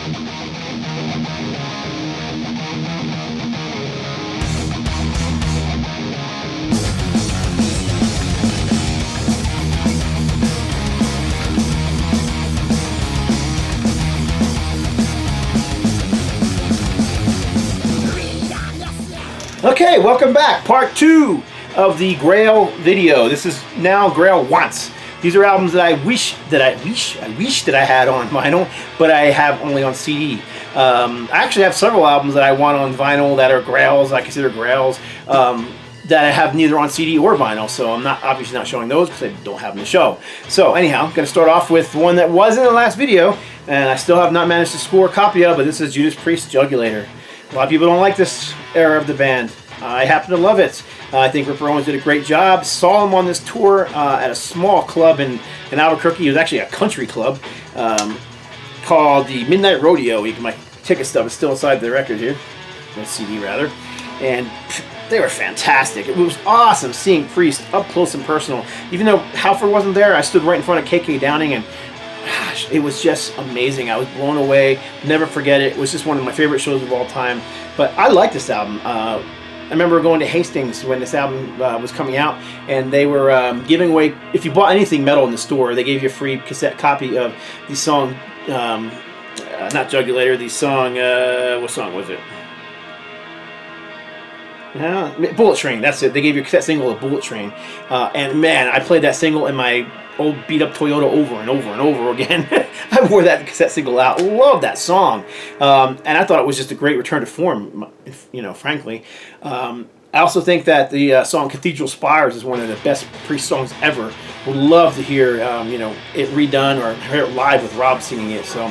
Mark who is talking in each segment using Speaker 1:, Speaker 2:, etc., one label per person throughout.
Speaker 1: Okay, welcome back. Part 2 of the Grail video. This is now Grail Wants. These are albums that I wish that I had on vinyl, but I have only on CD. I actually have several albums that I want on vinyl that are Grails, I consider Grails, that I have neither on CD or vinyl, so I'm not obviously not showing those because I don't have them to show. So anyhow, I'm going to start off with one that was in the last video, and I still have not managed to score a copy of, but this is Judas Priest's Jugulator. A lot of people don't like this era of the band. I happen to love it. I think Ripper Owens did a great job. Saw him on this tour at a small club in Albuquerque. It was actually a country club called the Midnight Rodeo. My ticket stub is still inside the record here, the CD rather, and they were fantastic. It was awesome seeing Priest up close and personal. Even though Halford wasn't there, I stood right in front of KK Downing, and gosh, it was just amazing. I was blown away. Never forget it. It was just one of my favorite shows of all time. But I like this album. I remember going to Hastings when this album was coming out, and they were giving away, if you bought anything metal in the store, they gave you a free cassette copy of the song, not Jugulator, the song, what song was it? Bullet Train, that's it. They gave you a cassette single of Bullet Train. And man, I played that single in my old beat up Toyota over and over and over again. I wore that cassette single out. Love that song. And I thought it was just a great return to form, you know, frankly. I also think that the song Cathedral Spires is one of the best Priest songs ever. Would love to hear, you know, it redone or hear it live with Rob singing it. So,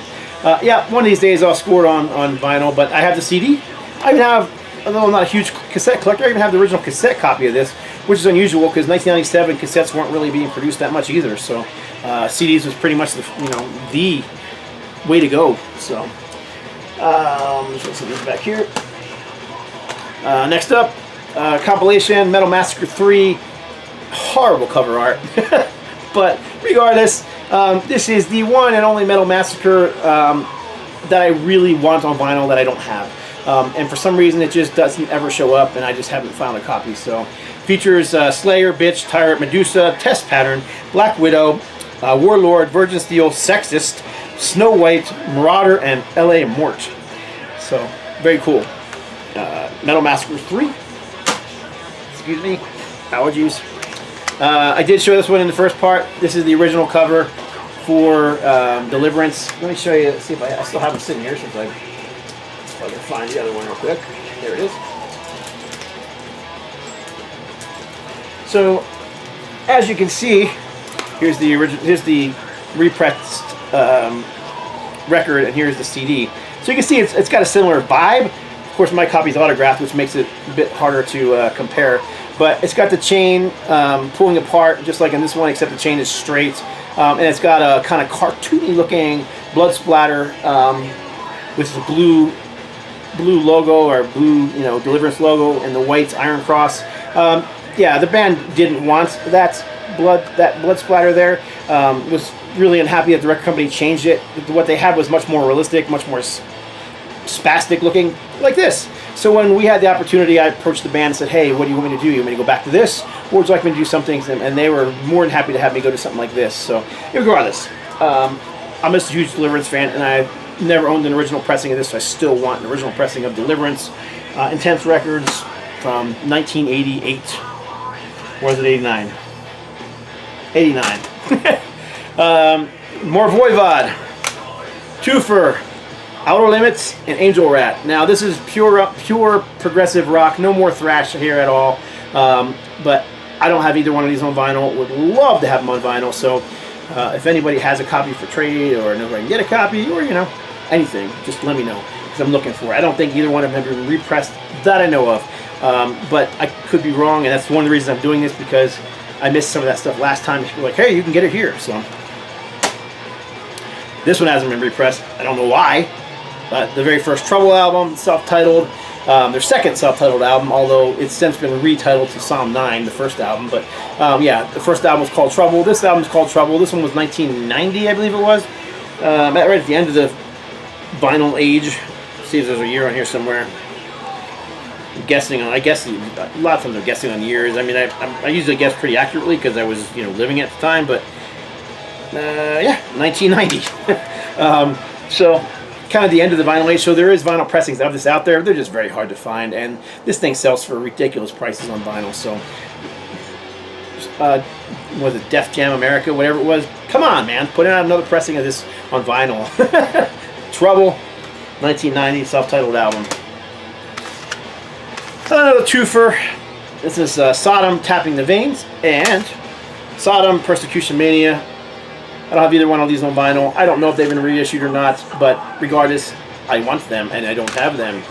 Speaker 1: yeah, one of these days I'll score it on vinyl, but I have the CD. I even have, although I'm not a huge cassette collector, I even have the original cassette copy of this, which is unusual because 1997 cassettes weren't really being produced that much either. So CDs was pretty much the, you know, the way to go. So let's see this back here. Next up, compilation Metal Massacre 3. Horrible cover art, but regardless, this is the one and only Metal Massacre that I really want on vinyl that I don't have. And for some reason it just doesn't ever show up, and I just haven't found a copy. So features Slayer, Bitch, Tyrant, Medusa, Test Pattern, Black Widow, Warlord, Virgin Steel, Sexist, Snow White, Marauder, and LA Mort. So very cool. Metal Massacre 3. Excuse me, allergies. I did show this one in the first part. This is the original cover for Deliverance. Let me show you, see if I still have it sitting here since I can find the other one real quick. There it is. So, as you can see, here's the original. Here's the repressed record, and here's the CD. So you can see it's got a similar vibe. Of course, my copy's autographed, which makes it a bit harder to compare. But it's got the chain pulling apart, just like in this one, except the chain is straight, and it's got a kind of cartoony-looking blood splatter with the blue logo, or blue, you know, Deliverance logo, and the white Iron Cross. Yeah, the band didn't want that blood splatter there. Was really unhappy that the record company changed it. What they had was much more realistic, much more spastic looking, like this. So when we had the opportunity, I approached the band and said, hey, what do you want me to do? You want me to go back to this, or would you like me to do something? And they were more than happy to have me go to something like this. So regardless, I'm just a huge Deliverance fan, and I've never owned an original pressing of this, so I still want an original pressing of Deliverance. Intense Records from 1988. Or was it 89? 89. More Voivod. Twofer. Outer Limits, and Angel Rat. Now this is pure progressive rock, no more thrash here at all. But I don't have either one of these on vinyl. Would love to have them on vinyl. So if anybody has a copy for trade, or knows where I can get a copy, or you know, anything, just let me know, because I'm looking for it. I don't think either one of them have been repressed that I know of. But I could be wrong, and that's one of the reasons I'm doing this, because I missed some of that stuff last time. People were like, hey, you can get it here. So this one hasn't been repressed. I don't know why. But the very first Trouble album, self-titled, their second self-titled album, although it's since been retitled to Psalm 9, the first album. But yeah, the first album was called Trouble. This album is called Trouble. This one was 1990, I believe it was. Right at the end of vinyl age. See if there's a year on here somewhere. I'm guessing on, I guess a lot of times I'm guessing on years. I mean, I usually guess pretty accurately because I was, you know, living at the time, but yeah, 1990. So kind of the end of the vinyl age. So there is vinyl pressings of this out there. They're just very hard to find, and this thing sells for ridiculous prices on vinyl. So was it Def Jam America, whatever it was? Come on, man, put out another pressing of this on vinyl. Trouble, 1990, self-titled album. Another twofer. This is Sodom, Tapping the Veins, and Sodom, Persecution Mania. I don't have either one of these on vinyl. I don't know if they've been reissued or not, but regardless, I want them, and I don't have them.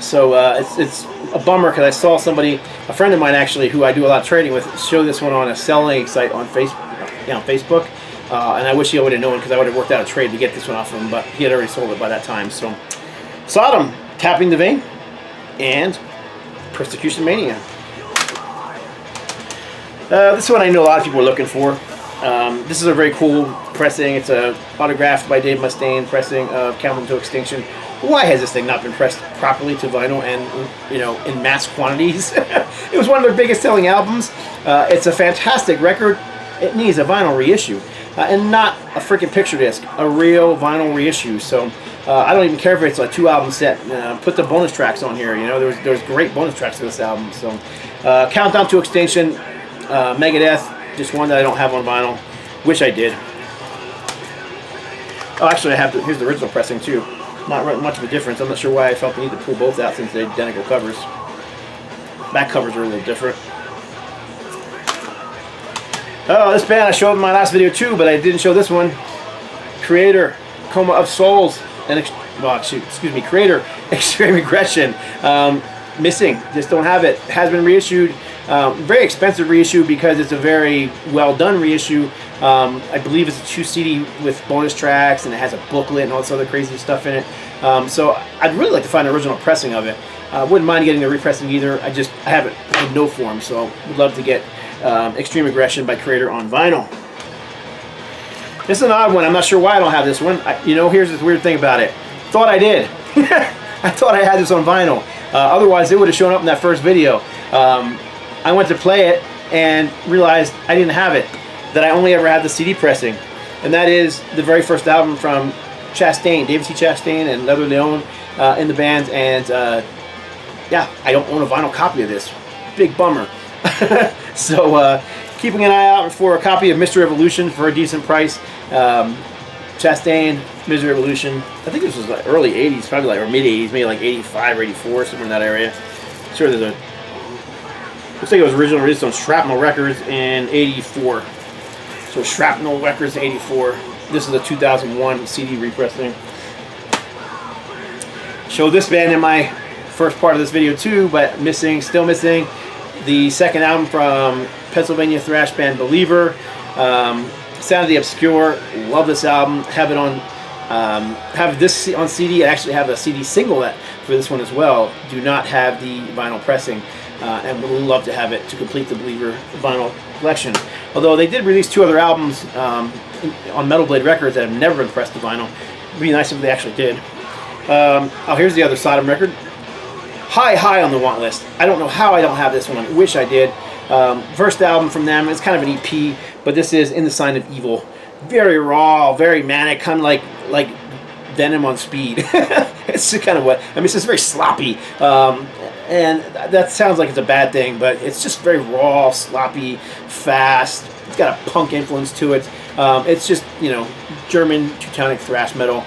Speaker 1: So it's a bummer because I saw somebody, a friend of mine actually, who I do a lot of trading with, show this one on a selling site on Facebook. And I wish he would have known because I would have worked out a trade to get this one off of him, but he had already sold it by that time. So Sodom, Tapping the Vein, and Persecution Mania. This one I know a lot of people are looking for. This is a very cool pressing. It's a autographed by Dave Mustaine pressing of Count to Extinction. Why has this thing not been pressed properly to vinyl and, you know, in mass quantities? It was one of their biggest selling albums. It's a fantastic record. It needs a vinyl reissue, and not a freaking picture disc, a real vinyl reissue. So I don't even care if it's a 2-album set. Put the bonus tracks on here. You know, there's great bonus tracks to this album. So Countdown to Extinction, Megadeth, just one that I don't have on vinyl. Wish I did. Oh, actually, I have here's the original pressing too. Not much of a difference. I'm not sure why I felt the need to pull both out since they're identical covers. Back covers are a little different. Oh, this band I showed in my last video too, but I didn't show this one. KREATOR, Coma of Souls, and KREATOR, Extreme Aggression. Missing, just don't have it. Has been reissued. Very expensive reissue because it's a very well done reissue. I believe it's a 2 CD with bonus tracks, and it has a booklet and all this other crazy stuff in it. So I'd really like to find an original pressing of it. Wouldn't mind getting a repressing either. I have it in no form, so would love to get Extreme Aggression by KREATOR on vinyl. This is an odd one. I'm not sure why I don't have this one. You know, here's this weird thing about it. Thought I did. I thought I had this on vinyl. Otherwise, it would have shown up in that first video. I went to play it and realized I didn't have it. That I only ever had the CD pressing. And that is the very first album from Chastain, David C. Chastain and Leather Leone in the band. And yeah, I don't own a vinyl copy of this. Big bummer. So keeping an eye out for a copy of Mystery Evolution for a decent price. Chastain, Mystery Evolution. I think this was like early 80s, probably like, or mid 80s, maybe like 85 or 84, somewhere in that area. Sure, there's a, looks like it was originally released on Shrapnel Records in 84. So Shrapnel Records 84. This is a 2001 CD repressing. Showed this band in my first part of this video too, but still missing the second album from Pennsylvania thrash band Believer. Sound of the Obscure. Love this album. Have it on. Have this on CD. I actually have a CD single for this one as well. Do not have the vinyl pressing, and would love to have it to complete the Believer vinyl collection. Although they did release 2 other albums on Metal Blade Records that have never been pressed to vinyl. It'd be nice if they actually did. Oh, here's the other Sodom record. High on the want list. I don't know how I don't have this one. Wish I did. First album from them. It's kind of an EP, but this is In the Sign of Evil. Very raw, very manic, kind of like Venom on speed. It's kind of what I mean. It's just very sloppy, and that sounds like it's a bad thing, but it's just very raw, sloppy, fast. It's got a punk influence to it. It's just, you know, German Teutonic thrash metal.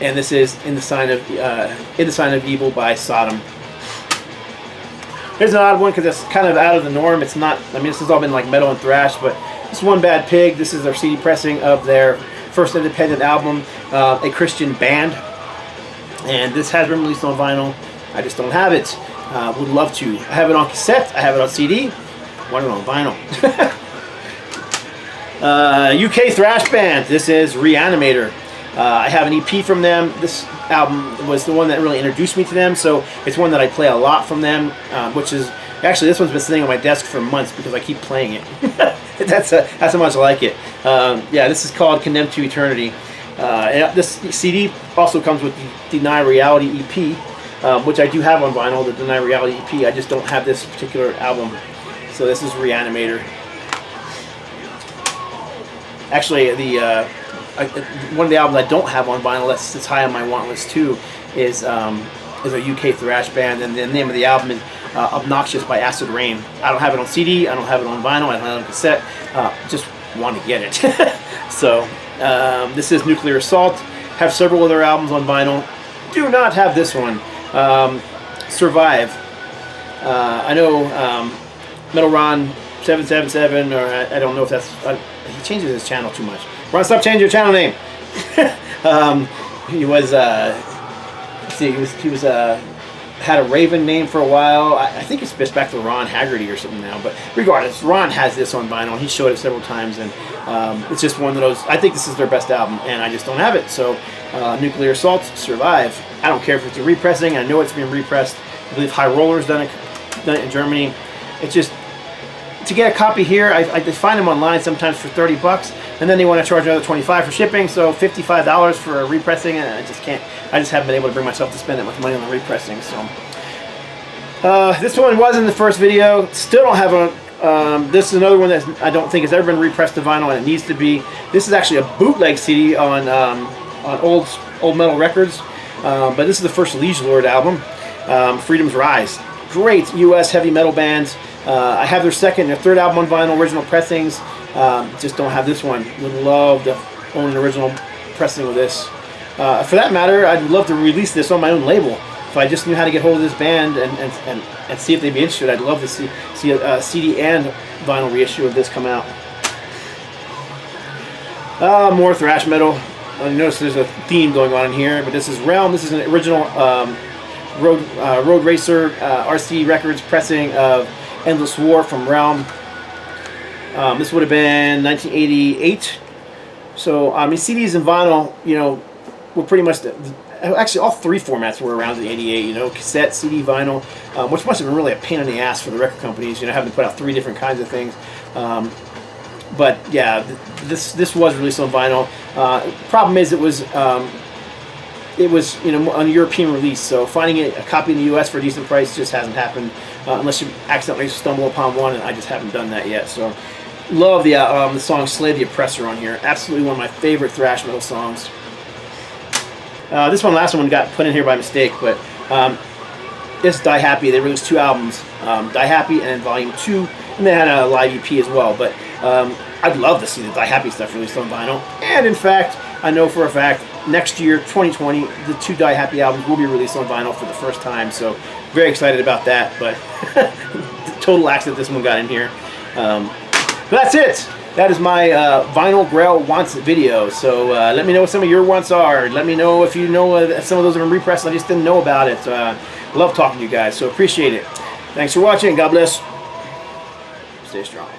Speaker 1: And this is In the Sign of Evil by Sodom. Here's an odd one because it's kind of out of the norm. It's not, I mean, this has all been like metal and thrash, but this is One Bad Pig. This is their CD pressing of their first independent album, A Christian Band. And this has been released on vinyl. I just don't have it. Would love to. I have it on cassette. I have it on CD. Want it on vinyl. UK thrash band. This is Reanimator. I have an EP from them. This album was the one that really introduced me to them, so it's one that I play a lot from them, which is, actually this one's been sitting on my desk for months because I keep playing it. That's how much I like it. Yeah, this is called Condemned to Eternity. This CD Also comes with the Deny Reality EP, which I do have on vinyl, the Deny Reality EP. I just don't have this particular album. So this is Reanimator. Actually, one of the albums I don't have on vinyl that's high on my want list too is a UK thrash band, and the name of the album is Obnoxious by Acid Rain. I don't have it on CD, I don't have it on vinyl, I don't have it on cassette. Just want to get it. So this is Nuclear Assault. Have several other albums on vinyl. Do not have this one. Survive. I know Metal Ron 777, or I don't know if that's he changes his channel too much. Ron, stop changing your channel name. He was had a Raven name for a while. I think it's just back to Ron Haggerty or something now. But regardless, Ron has this on vinyl. He showed it several times, and it's just one of those. I think this is their best album, and I just don't have it. So Nuclear Assault, Survive. I don't care if it's a repressing. I know it's being repressed. I believe High Roller's done it in Germany. It's just, to get a copy here, I find them online sometimes for 30 bucks, and then they want to charge another 25 for shipping, so $55 for a repressing, and I just can't. I just haven't been able to bring myself to spend that much money on the repressing. So this one was in the first video. Still don't have a. This is another one that I don't think has ever been repressed to vinyl, and it needs to be. This is actually a bootleg CD on old metal records, but this is the first Liege Lord album, Freedom's Rise. Great U.S. heavy metal bands. I have their second and their third album on vinyl, original pressings. Just don't have this one. Would love to own an original pressing of this. For that matter, I'd love to release this on my own label. If I just knew how to get hold of this band and see if they'd be interested, I'd love to see a CD and vinyl reissue of this come out. More thrash metal. You notice there's a theme going on in here, but this is Realm. This is an original Road Racer RC Records pressing of Endless War from Realm. This would have been 1988. So I mean, CDs and vinyl, you know, were pretty much actually all three formats were around in '88. You know, cassette, CD, vinyl, which must have been really a pain in the ass for the record companies. You know, having to put out three different kinds of things. But yeah, this was released on vinyl. Problem is, it was you know, on a European release, so finding a copy in the U.S. for a decent price just hasn't happened, unless you accidentally stumble upon one, and I just haven't done that yet. So, love the song "Slay the Oppressor" on here. Absolutely one of my favorite thrash metal songs. This last one got put in here by mistake, but this Die Happy. They released two albums, Die Happy and then Volume 2, and they had a live EP as well. But I'd love to see the Die Happy stuff released on vinyl. And in fact, I know for a fact, next year, 2020, the two Die Happy albums will be released on vinyl for the first time. So very excited about that. But total accident this one got in here. But that's it. That is my vinyl Grail Wants video. So let me know what some of your wants are. Let me know if you know if some of those have been repressed and I just didn't know about it. Love talking to you guys, so appreciate it. Thanks for watching. God bless. Stay strong.